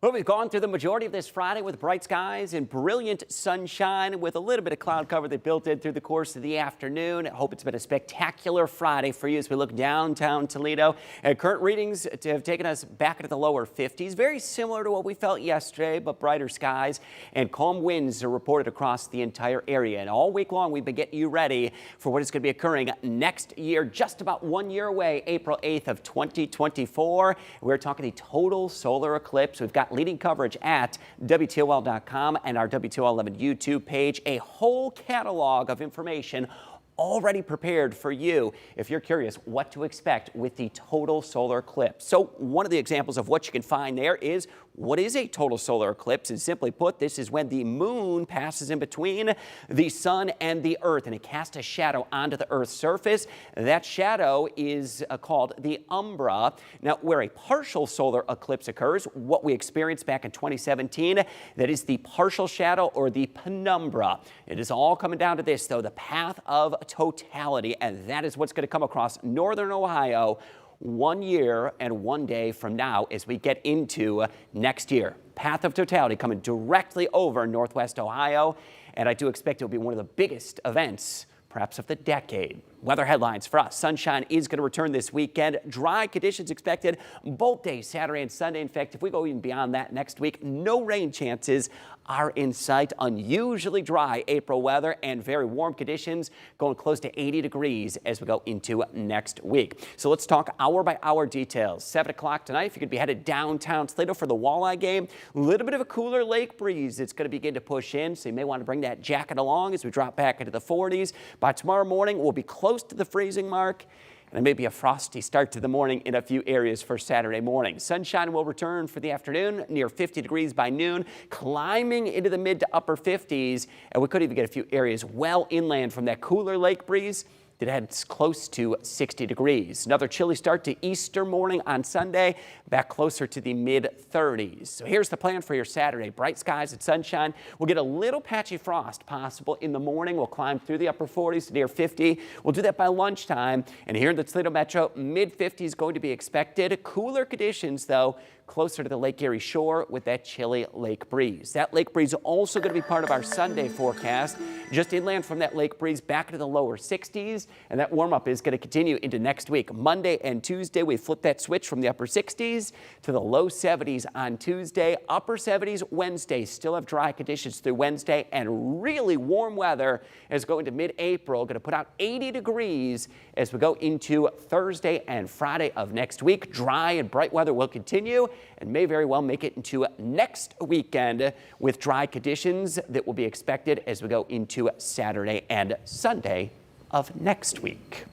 Well, we've gone through the majority of this Friday with bright skies and brilliant sunshine with a little bit of cloud cover that built in through the course of the afternoon. I hope it's been a spectacular Friday for you as we look downtown Toledo. And current readings have taken us back into the lower 50s, very similar to what we felt yesterday, but brighter skies and calm winds are reported across the entire area. And all week long, we've been getting you ready for what is going to be occurring next year, just about 1 year away, April 8th of 2024. We're talking the total solar eclipse. We've got leading coverage at WTOL.com and our WTOL 11 YouTube page. A whole catalog of information already prepared for you if you're curious what to expect with the total solar eclipse. So one of the examples of what you can find there is what is a total solar eclipse? And simply put, this is when the moon passes in between the sun and the earth and it casts a shadow onto the earth's surface. That shadow is called the umbra. Now, where a partial solar eclipse occurs, what we experienced back in 2017, that is the partial shadow or the penumbra. It is all coming down to this, though, the path of totality, and that is what's going to come across northern Ohio 1 year and 1 day from now as we get into next year. Path of totality coming directly over northwest Ohio, and I do expect it will be one of the biggest events perhaps of the decade. Weather headlines for us. Sunshine is going to return this weekend. Dry conditions expected both days, Saturday and Sunday. In fact, if we go even beyond that next week, no rain chances are in sight. Unusually dry April weather and very warm conditions going close to 80 degrees as we go into next week. So let's talk hour by hour details. 7 o'clock tonight, if you could be headed downtown Toledo for the walleye game, a little bit of a cooler lake breeze. It's going to begin to push in, so you may want to bring that jacket along as we drop back into the 40s. By tomorrow morning, we'll be close to the freezing mark, and it may be a frosty start to the morning in a few areas for Saturday morning. Sunshine will return for the afternoon, near 50 degrees by noon, climbing into the mid to upper 50s, and we could even get a few areas well inland from that cooler lake breeze that heads close to 60 degrees. Another chilly start to Easter morning on Sunday, back closer to the mid-30s. So here's the plan for your Saturday. Bright skies and sunshine. We'll get a little patchy frost possible in the morning. We'll climb through the upper 40s to near 50. We'll do that by lunchtime. And here in the Toledo Metro, mid-50s going to be expected. Cooler conditions, though, closer to the Lake Erie shore with that chilly lake breeze. That lake breeze is also going to be part of our Sunday forecast. Just inland from that lake breeze back into the lower 60s, and that warm-up is going to continue into next week. Monday and Tuesday, we flip that switch from the upper 60s to the low 70s on Tuesday. Upper 70s Wednesday. Still have dry conditions through Wednesday and really warm weather as we go into mid-April. Going to put out 80 degrees as we go into Thursday and Friday of next week. Dry and bright weather will continue and may very well make it into next weekend with dry conditions that will be expected as we go into Saturday and Sunday of next week.